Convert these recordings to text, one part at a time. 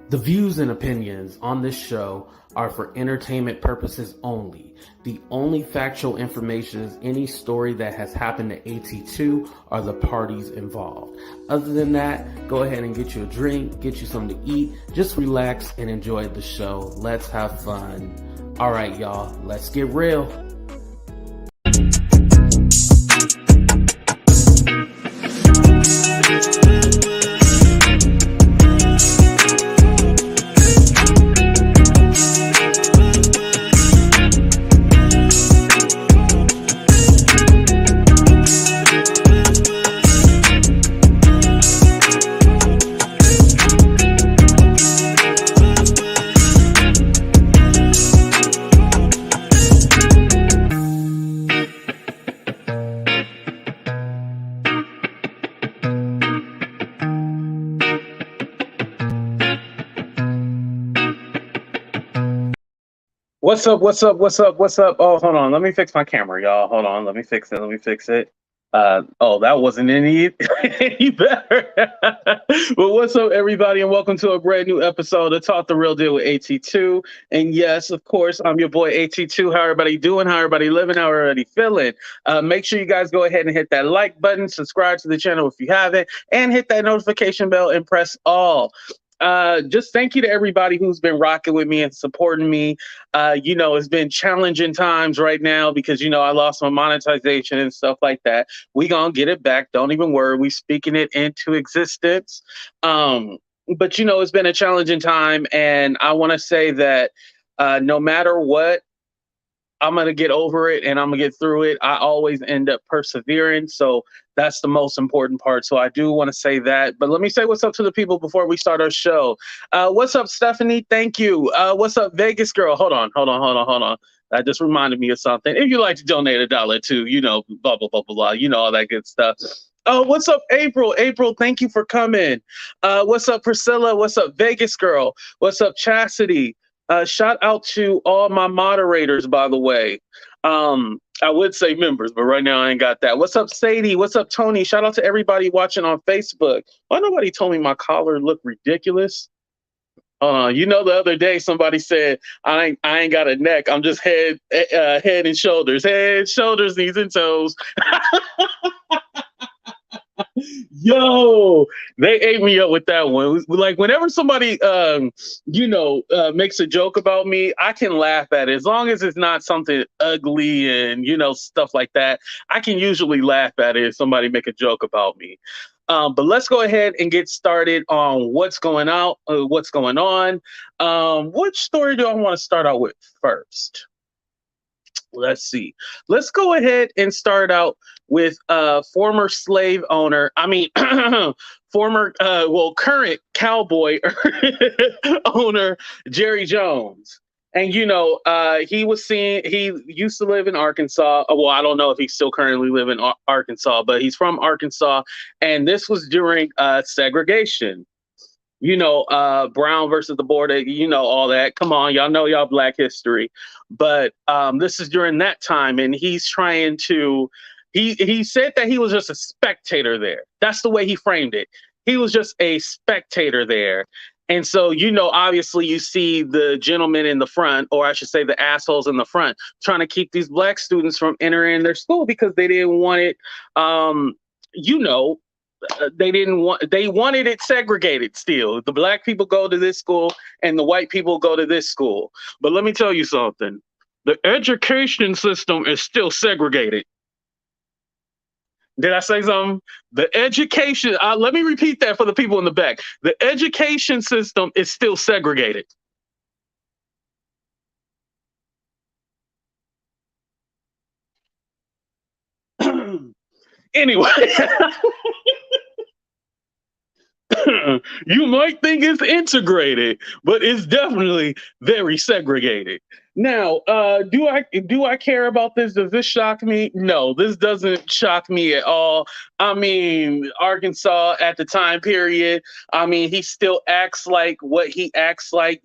The views and opinions on this show are for entertainment purposes only. The only factual information is any story that has happened to AT2 or the parties involved. Other than that, go ahead and get you a drink, get you something to eat, just relax and enjoy the show. Let's have fun. All right, y'all, let's get real. What's up? What's up? What's up? What's up? Oh, hold on. Let me fix my camera, y'all. Hold on. Let me fix it. Let me fix it. Oh, that wasn't any better. Well, what's up, everybody, and welcome to a brand new episode of Talk the Real Deal with AT2. And yes, of course, I'm your boy AT2. How everybody doing? How everybody living? How everybody feeling? Make sure you guys go ahead and hit that like button, subscribe to the channel if you haven't, and hit that notification bell and press all. Just thank you to everybody who's been rocking with me and supporting me. It's been challenging times right now because, I lost my monetization and stuff like that. We gonna get it back. Don't even worry. We speaking it into existence. But it's been a challenging time, and I want to say that no matter what, I'm going to get over it and I'm going to get through it. I always end up persevering. So that's the most important part. So I do want to say that. But let me say what's up to the people before we start our show. What's up, Stephanie? Thank you. What's up, Vegas girl? Hold on. That just reminded me of something. If you'd like to donate $1 too, blah, blah, blah, blah, blah, all that good stuff. Oh, what's up, April? April, thank you for coming. What's up, Priscilla? What's up, Vegas girl? What's up, Chastity? Shout out to all my moderators, by the way. I would say members, but right now I ain't got that. What's up, Sadie? What's up, Tony? Shout out to everybody watching on Facebook. Why nobody told me my collar looked ridiculous? The other day somebody said I ain't got a neck. I'm just head and shoulders, knees and toes. Yo, they ate me up with that one. Like whenever somebody, makes a joke about me, I can laugh at it as long as it's not something ugly and stuff like that. I can usually laugh at it if somebody make a joke about me. But let's go ahead and get started on what's going on. Which story do I want to start out with first? Let's see. Let's go ahead and start out with former slave owner. Current cowboy owner Jerry Jones. And he used to live in Arkansas. Well, I don't know if he still currently live in Arkansas, but he's from Arkansas. And this was during segregation. Brown versus the board, all that. Come on, y'all know y'all Black history. But this is during that time, and he's trying to, he said that he was just a spectator there. That's the way he framed it. He was just a spectator there. And so, obviously you see the gentlemen in the front, or I should say the assholes in the front, trying to keep these Black students from entering their school because they didn't want it, they wanted it segregated still. The Black people go to this school and the white people go to this school. But let me tell you something. The education system is still segregated. Did I say something? The education, let me repeat that for the people in the back. The education system is still segregated. Anyway. You might think it's integrated, but it's definitely very segregated. Now, do I care about this? Does this shock me? No, this doesn't shock me at all. Arkansas at the time period, he still acts like what he acts like,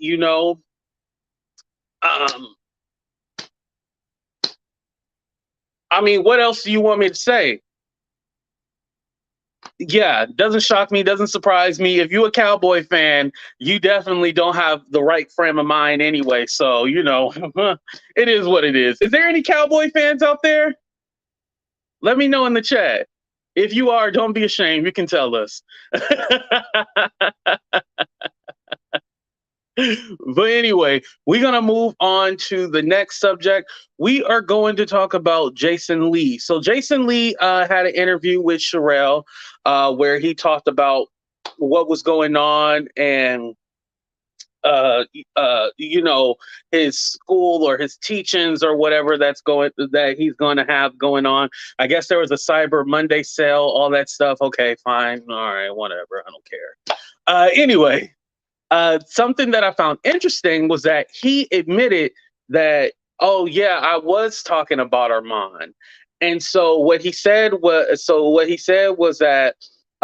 what else do you want me to say? Yeah, doesn't shock me, doesn't surprise me. If you a Cowboy fan, you definitely don't have the right frame of mind anyway. So, it is what it is. Is there any Cowboy fans out there? Let me know in the chat. If you are, don't be ashamed. You can tell us. But anyway, we're going to move on to the next subject. We are going to talk about Jason Lee. So Jason Lee had an interview with Sherelle where he talked about what was going on and uh, you know, his school or his teachings or whatever that he's going to have going on. I guess there was a Cyber Monday sale, all that stuff. Okay, fine, all right, whatever. I don't care. Anyway, something that I found interesting was that he admitted that, oh yeah, I was talking about Armon, and what he said was that,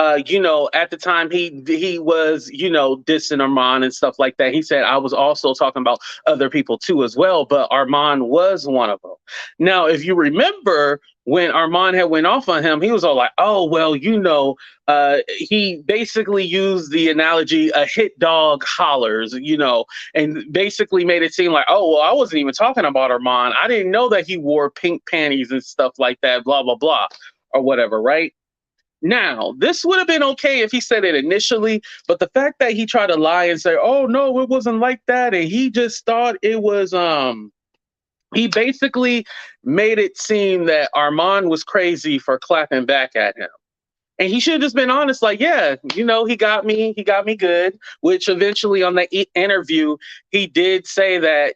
at the time he was, dissing Armon and stuff like that. He said I was also talking about other people too as well, but Armon was one of them. Now, if you remember when Armon had went off on him, he was all like, "Oh well, he basically used the analogy a hit dog hollers, and basically made it seem like, oh, well, I wasn't even talking about Armon. I didn't know that he wore pink panties and stuff like that, blah, blah, blah, or whatever, right? Now, this would have been okay if he said it initially, but the fact that he tried to lie and say, oh, no, it wasn't like that, and he just thought it was, he basically made it seem that Armon was crazy for clapping back at him. And he should have just been honest, like, yeah, he got me good. Which eventually on the interview, he did say that,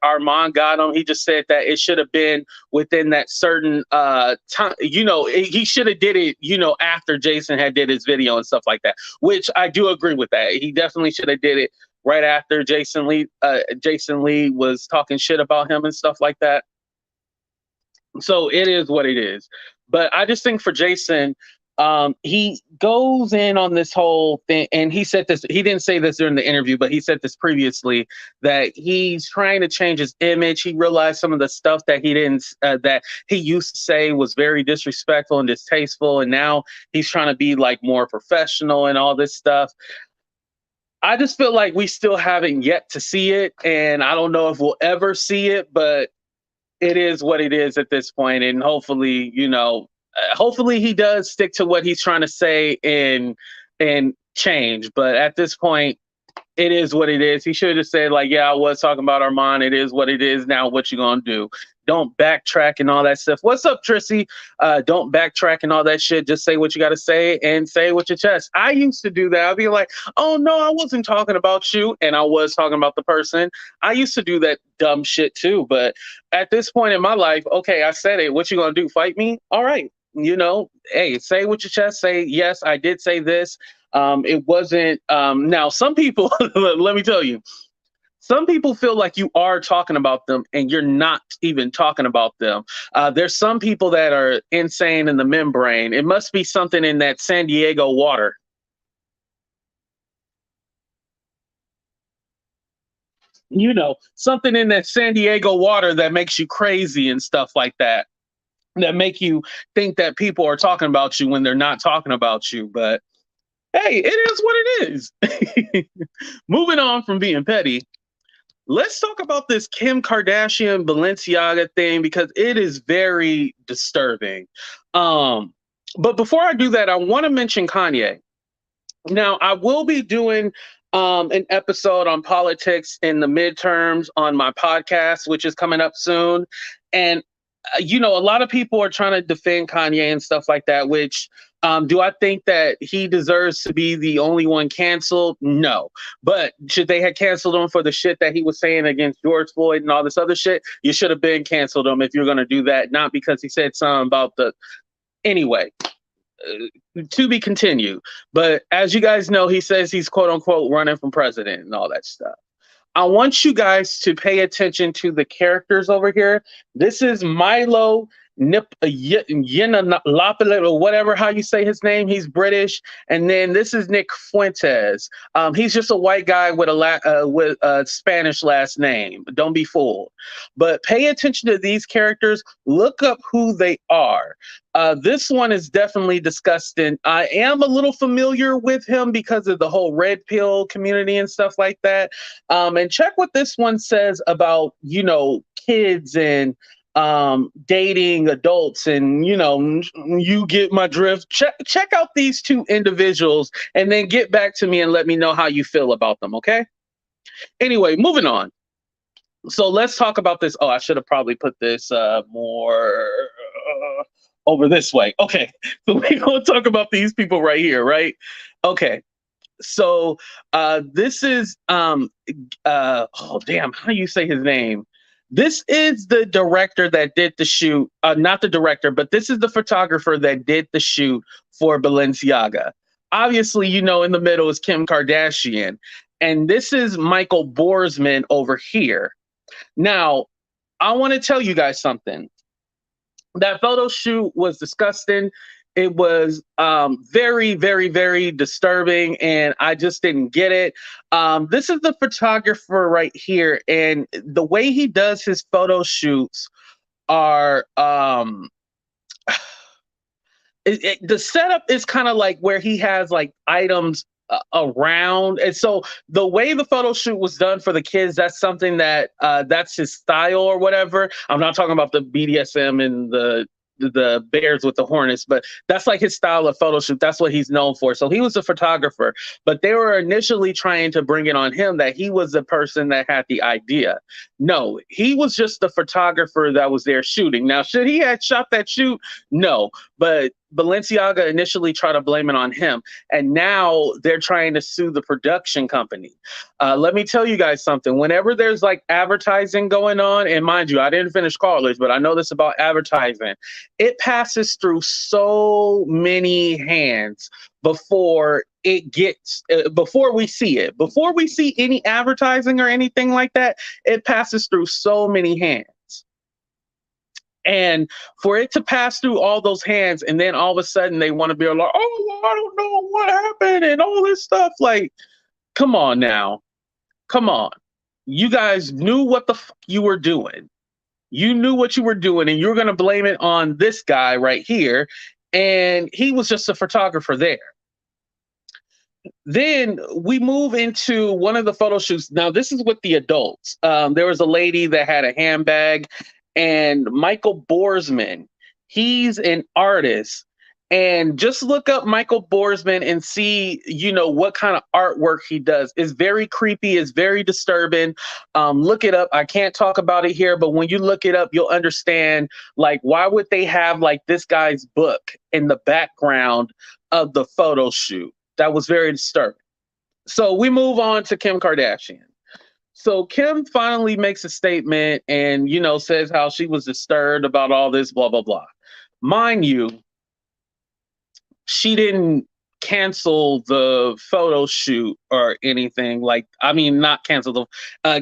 Armon got him. He just said that it should have been within that certain time. He should have did it, after Jason had did his video and stuff like that. Which I do agree with that. He definitely should have did it right after Jason Lee was talking shit about him and stuff like that. So it is what it is. But I just think for Jason, he goes in on this whole thing, and he said this. He didn't say this during the interview, but he said this previously, that he's trying to change his image. He realized some of the stuff that that he used to say was very disrespectful and distasteful, and now he's trying to be like more professional and all this stuff. I just feel like we still haven't yet to see it, and I don't know if we'll ever see it, but it is what it is at this point, and hopefully, hopefully he does stick to what he's trying to say and change. But at this point, it is what it is. He should have said, like, yeah, I was talking about Armon. It is what it is. Now, what you gonna do? Don't backtrack and all that stuff. What's up, Trissy? Don't backtrack and all that shit. Just say what you got to say and say it with your chest. I used to do that. I'd be like, oh, no, I wasn't talking about you. And I was talking about the person. I used to do that dumb shit, too. But at this point in my life, okay, I said it. What you going to do? Fight me? All right. Hey, say with your chest. Say, yes, I did say this. It wasn't. Now, some people, let me tell you, some people feel like you are talking about them and you're not even talking about them. There's some people that are insane in the membrane. It must be something in that San Diego water. Something in that San Diego water that makes you crazy and stuff like that. That make you think that people are talking about you when they're not talking about you. But hey, it is what it is. Moving on from being petty, let's talk about this Kim Kardashian Balenciaga thing, because it is very disturbing. But before I do that, I want to mention Kanye. Now, I will be doing an episode on politics in the midterms on my podcast, which is coming up soon. And a lot of people are trying to defend Kanye and stuff like that, which do I think that he deserves to be the only one canceled? No. But should they have canceled him for the shit that he was saying against George Floyd and all this other shit? You should have been canceled him if you're going to do that, not because he said something about the... Anyway, to be continued. But as you guys know, he says he's quote unquote running for president and all that stuff. I want you guys to pay attention to the characters over here. This is Milo Yinnanopoulos, or whatever how you say his name. He's British. And then this is Nick Fuentes. He's just a white guy with a Spanish last name. Don't be fooled. But pay attention to these characters. Look up who they are. This one is definitely disgusting. I am a little familiar with him because of the whole red pill community and stuff like that. And check what this one says about, kids and dating adults, and you get my drift. Check out these two individuals and then get back to me and let me know how you feel about them. Okay. Anyway, moving on. So let's talk about this. Oh, I should have probably put this more over this way. Okay. So we're going to talk about these people right here, right? Okay. So this is oh damn, how do you say his name? This is the director that did the shoot. Not the director, but this is the photographer that did the shoot for Balenciaga. Obviously, in the middle is Kim Kardashian, and this is Michael Borsman over here. Now, I want to tell you guys something. That photo shoot was disgusting. It was very, very, very disturbing, and I just didn't get it. This is the photographer right here, and the way he does his photo shoots are the setup is kind of like where he has like items around, and so the way the photo shoot was done for the kids, that's something that that's his style or whatever. I'm not talking about the BDSM and the bears with the hornets, but that's like his style of photo shoot. That's what he's known for. So he was a photographer, but they were initially trying to bring it on him that he was the person that had the idea. No, he was just the photographer that was there shooting. Now, should he have shot that shoot? No, but Balenciaga initially tried to blame it on him, and now they're trying to sue the production company. Let me tell you guys something. Whenever there's like advertising going on, and mind you, I didn't finish college, but I know this about advertising. It passes through so many hands before it gets, before we see it. Before we see any advertising or anything like that, it passes through so many hands. And for it to pass through all those hands, and then all of a sudden they want to be like, oh, I don't know what happened and all this stuff. Like, come on now. Come on. You guys knew what the fuck you were doing. You knew what you were doing, and you're going to blame it on this guy right here. And he was just a photographer there. Then we move into one of the photo shoots. Now, this is with the adults. There was a lady that had a handbag, and Michael Borsman, he's an artist. And just look up Michael Borsman and see, what kind of artwork he does. It's very creepy. It's very disturbing. Look it up. I can't talk about it here, but when you look it up, you'll understand, like, why would they have like this guy's book in the background of the photo shoot? That was very disturbing. So we move on to Kim Kardashian. So Kim finally makes a statement and, says how she was disturbed about all this, blah, blah, blah. Mind you, she didn't cancel the photo shoot or anything. Not cancel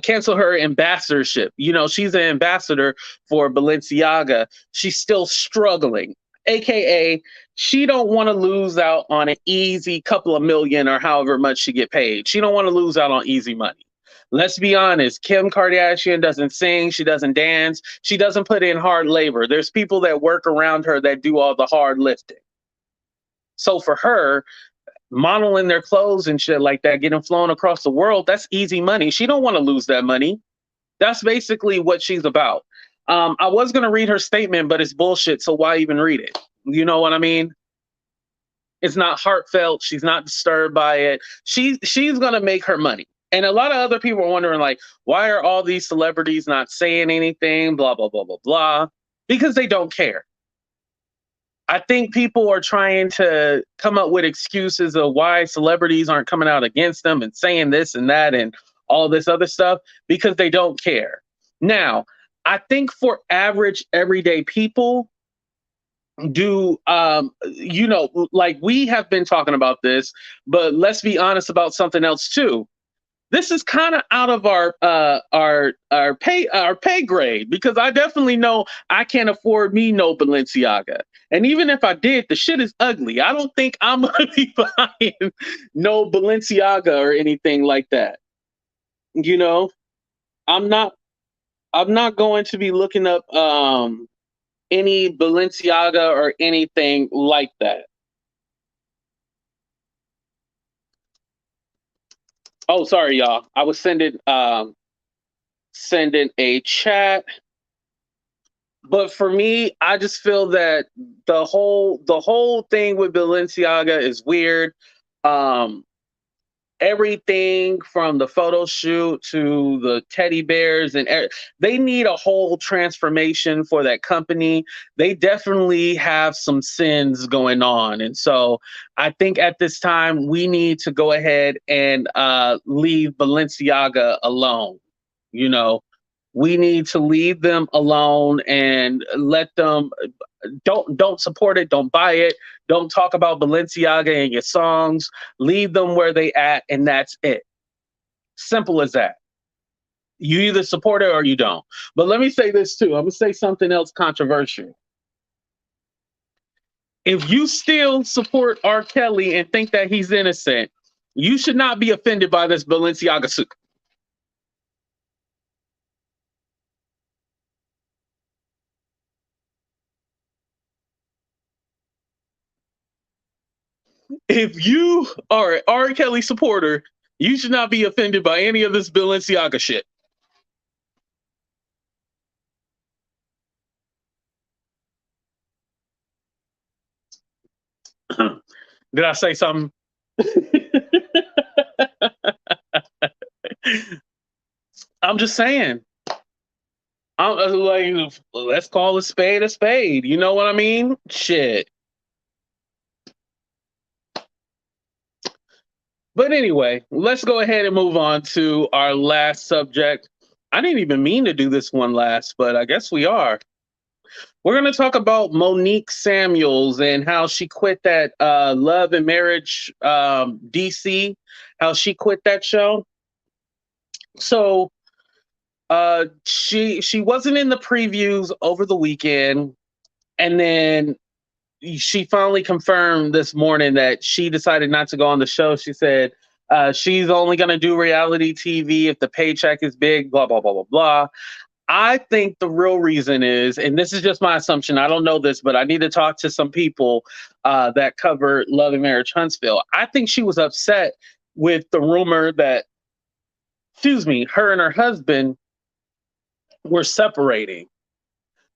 cancel her ambassadorship. She's an ambassador for Balenciaga. She's still struggling, AKA she don't want to lose out on an easy couple of million or however much she get paid. She don't want to lose out on easy money. Let's be honest, Kim Kardashian doesn't sing, she doesn't dance, she doesn't put in hard labor. There's people that work around her that do all the hard lifting. So for her, modeling their clothes and shit like that, getting flown across the world, that's easy money. She don't want to lose that money. That's basically what she's about. I was going to read her statement, but it's bullshit, so why even read it? You know what I mean? It's not heartfelt. She's not disturbed by it. She's going to make her money. And a lot of other people are wondering, like, why are all these celebrities not saying anything, blah, blah, blah, blah, blah, because they don't care. I think people are trying to come up with excuses of why celebrities aren't coming out against them and saying this and that and all this other stuff because they don't care. Now, I think for average everyday people, like we have been talking about this, but let's be honest about something else too. this is kind of out of our pay grade, because I definitely know I can't afford me no Balenciaga. And even if I did, the shit is ugly. I don't think I'm gonna be buying no Balenciaga or anything like that. You know, I'm not I'm not going to be looking up any Balenciaga or anything like that. Oh, sorry, y'all. I was sending a chat. But for me, I just feel that the whole thing with Balenciaga is weird. Um, Everything from the photo shoot to the teddy bears they need a whole transformation for that company. They definitely have some sins going on, and so I think at this time we need to go ahead and leave Balenciaga alone. You know, we need to leave them alone and let them don't support it, don't buy it, don't talk about Balenciaga in your songs. Leave them where they at, and that's it. Simple as that. You either support it or you don't. But let me say this too. I'm gonna say something else controversial. If you still support R. Kelly and think that he's innocent, you should not be offended by this Balenciaga suit. If you are an R. Kelly supporter, you should not be offended by any of this Balenciaga shit. Did I say something? I'm just saying. I'm like, let's call a spade a spade. You know what I mean? Shit. But anyway, let's go ahead and move on to our last subject. I didn't even mean to do this one last, but I guess we are. We're going to talk about Monique Samuels and how she quit that Love and Marriage DC, how she quit that show. So she wasn't in the previews over the weekend, and then she finally confirmed this morning that she decided not to go on the show. She said she's only going to do reality TV if the paycheck is big, blah, blah, blah, blah, blah. I think the real reason is, and this is just my assumption, I don't know this, but I need to talk to some people that cover Love and Marriage Huntsville. I think she was upset with the rumor that, excuse me, her and her husband were separating,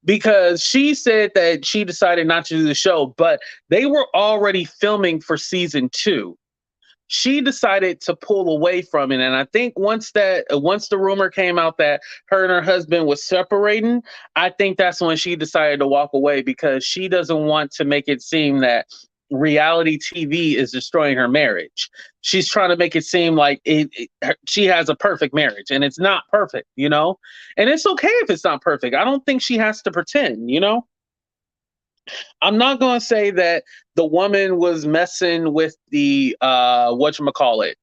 because she said that she decided not to do the show, but they were already filming for season 2. She decided to pull away from it, and I think once the rumor came out that her and her husband was separating, I think that's when she decided to walk away, because she doesn't want to make it seem that reality TV is destroying her marriage. She's trying to make it seem like she has a perfect marriage, and it's not perfect, you know? And it's okay if it's not perfect. I don't think she has to pretend, you know? I'm not going to say that the woman was messing with the whatchamacallit,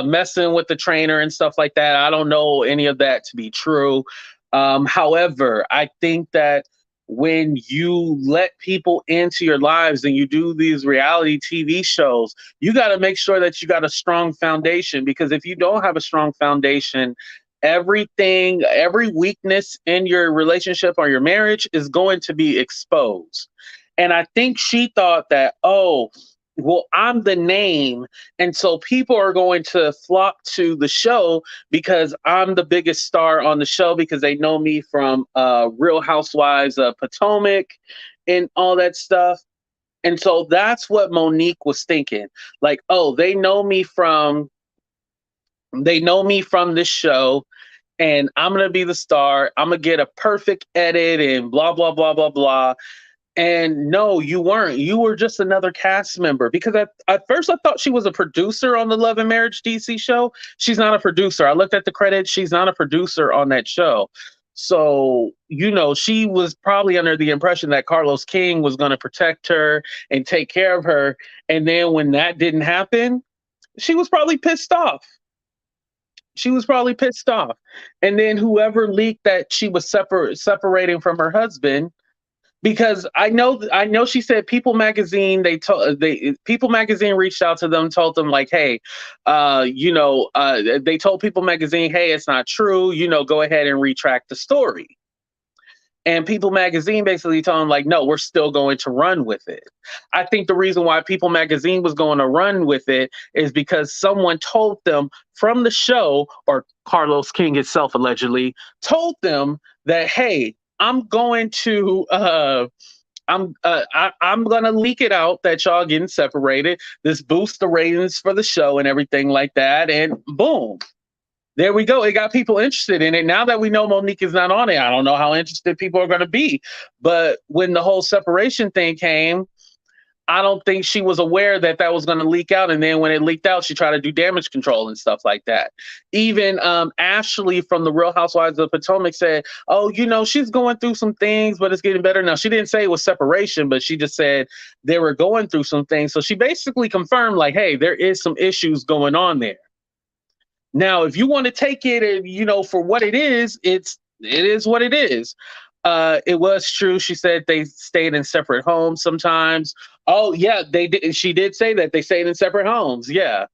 messing with the trainer and stuff like that. I don't know any of that to be true. However, I think that when you let people into your lives and you do these reality TV shows, you got to make sure that you got a strong foundation, because if you don't have a strong foundation, every weakness in your relationship or your marriage is going to be exposed. And I think she thought that, oh, well, I'm the name, and so people are going to flock to the show because I'm the biggest star on the show, because they know me from Real Housewives of Potomac and all that stuff. And so that's what Monique was thinking. Like, oh, they know me from this show, and I'm gonna be the star. I'm gonna get a perfect edit and blah blah blah blah blah. And no, you weren't. You were just another cast member. Because at first I thought she was a producer on the Love and Marriage DC show. She's not a producer. I looked at the credits. She's not a producer on that show. So, she was probably under the impression that Carlos King was going to protect her and take care of her. And then when that didn't happen, she was probably pissed off. She was probably pissed off. And then whoever leaked that she was separating from her husband, because I know she said People Magazine, they People Magazine reached out to them, told them like, hey, they told People Magazine, hey, it's not true, go ahead and retract the story. And People Magazine basically told them, like, no, we're still going to run with it. I think the reason why People Magazine was going to run with it is because someone told them from the show, or Carlos King itself allegedly told them that, hey, I'm going to I'm gonna leak it out that y'all getting separated. This boosts the ratings for the show and everything like that. And boom, there we go. It got people interested in it. Now that we know Monique is not on it, I don't know how interested people are going to be. But when the whole separation thing came, I don't think she was aware that that was going to leak out. And then when it leaked out, she tried to do damage control and stuff like that. Even Ashley from the Real Housewives of Potomac said, oh, she's going through some things, but it's getting better now. She didn't say it was separation, but she just said they were going through some things. So she basically confirmed, like, hey, there is some issues going on there. Now, if you want to take it, for what it is what it is. It was true. She said they stayed in separate homes sometimes. Oh yeah, they did. She did say that they stayed in separate homes. Yeah.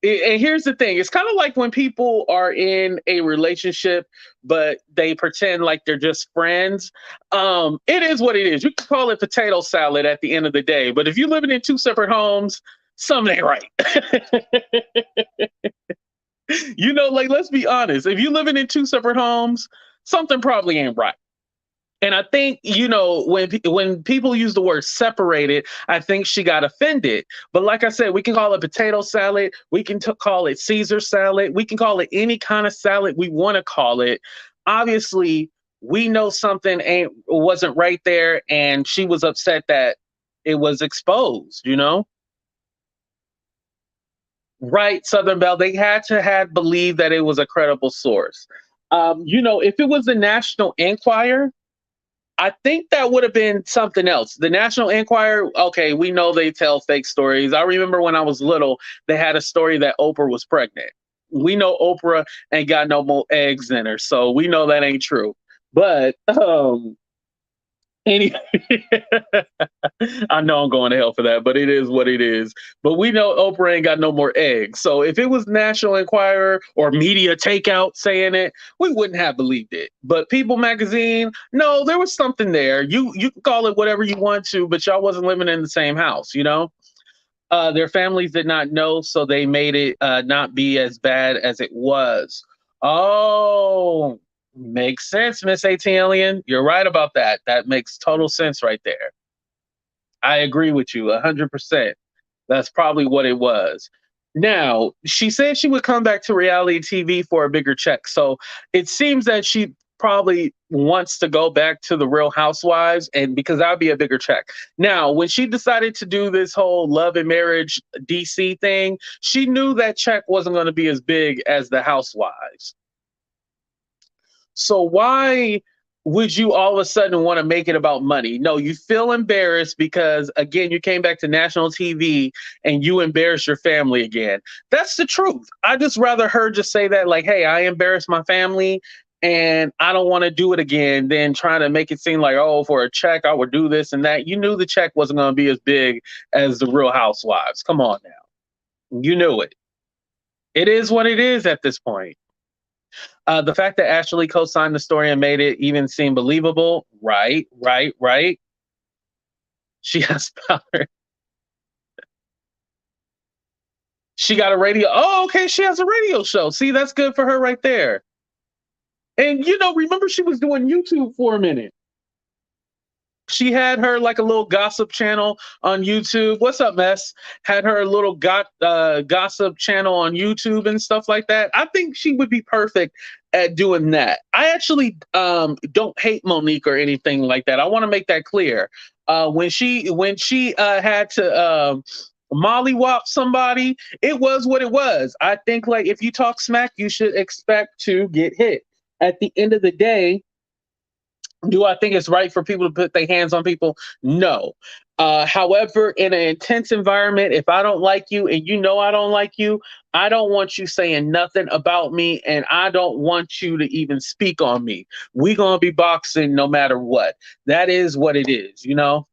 And here's the thing: it's kind of like when people are in a relationship, but they pretend like they're just friends. It is what it is. You can call it potato salad at the end of the day, but if you're living in two separate homes, something ain't right. Like, let's be honest. If you're living in two separate homes, something probably ain't right. And I think, when people use the word separated, I think she got offended. But like I said, we can call it potato salad. We can call it Caesar salad. We can call it any kind of salad we want to call it. Obviously, we know something wasn't right there, and she was upset that it was exposed, Right, Southern Belle. They had to have believed that it was a credible source. If it was the National Enquirer, I think that would have been something else. The National Enquirer, okay, we know they tell fake stories. I remember when I was little, they had a story that Oprah was pregnant. We know Oprah ain't got no more eggs in her, so we know that ain't true. But anyway, I know I'm going to hell for that, but it is what it is. But we know Oprah ain't got no more eggs. So if it was National Enquirer or Media Takeout saying it, we wouldn't have believed it. But People Magazine, no, there was something there. You can call it whatever you want to, but y'all wasn't living in the same house, Their families did not know, so they made it not be as bad as it was. Oh, makes sense, Miss ATLian. You're right about that. That makes total sense right there. I agree with you 100%. That's probably what it was. Now, she said she would come back to reality TV for a bigger check. So it seems that she probably wants to go back to the Real Housewives, and because that'd be a bigger check. Now, when she decided to do this whole love and marriage DC thing, she knew that check wasn't going to be as big as the Housewives. So why would you all of a sudden want to make it about money? No, you feel embarrassed because, again, you came back to national TV and you embarrassed your family again. That's the truth. I just rather her just say that, like, hey, I embarrassed my family and I don't want to do it again, than trying to make it seem like, oh, for a check, I would do this and that. You knew the check wasn't going to be as big as the Real Housewives. Come on now. You knew it. It is what it is at this point. The fact that Ashley co-signed the story and made it even seem believable, right. She has power. She got a radio. Oh, okay, she has a radio show. See, that's good for her right there. And, remember she was doing YouTube for a minute. She had her like a little gossip channel on YouTube. What's up, Mess? Had her little gossip channel on YouTube and stuff like that. I think she would be perfect at doing that. I actually don't hate Monique or anything like that. I want to make that clear. When she had to mollywop somebody, it was what it was. I think, like, if you talk smack, you should expect to get hit. At the end of the day, Do I think it's right for people to put their hands on people? No. However, in an intense environment, if I don't like you and you know I don't like you, I don't want you saying nothing about me, and I don't want you to even speak on me. We gonna be boxing no matter what. That is what it is, you know?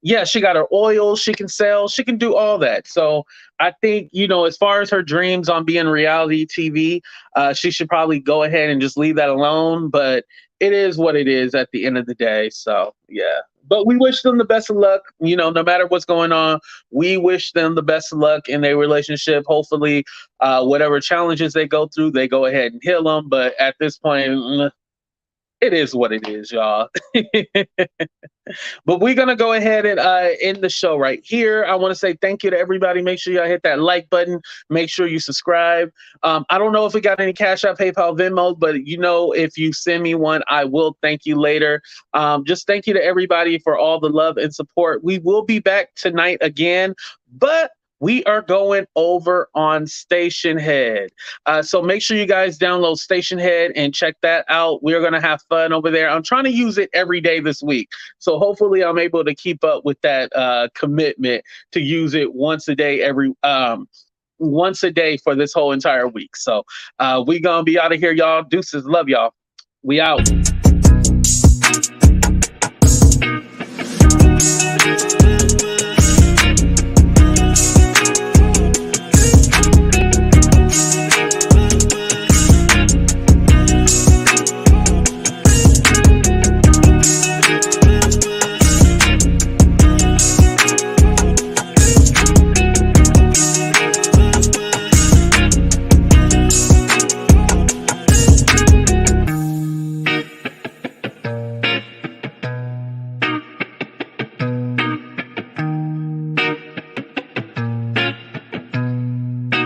Yeah, she got her oil, she can sell, she can do all that. So I think, you know, as far as her dreams on being reality TV, she should probably go ahead and just leave that alone. But it is what it is at the end of the day. So yeah. But we wish them the best of luck. You know, no matter what's going on, we wish them the best of luck in their relationship. Hopefully, whatever challenges they go through, they go ahead and heal them. But at this point, it is what it is, y'all. But we're gonna go ahead and end the show right here. I want to say thank you to everybody. Make sure y'all hit that like button. Make sure you subscribe. I don't know if we got any Cash App, PayPal, Venmo, but you know, if you send me one, I will thank you later. Just thank you to everybody for all the love and support. We will be back tonight again, but we are going over on Station Head. So make sure you guys download Station Head and check that out. We're going to have fun over there. I'm trying to use it every day this week. So hopefully I'm able to keep up with that commitment to use it once a day, once a day for this whole entire week. So we going to be out of here, y'all. Deuces. Love y'all. We out.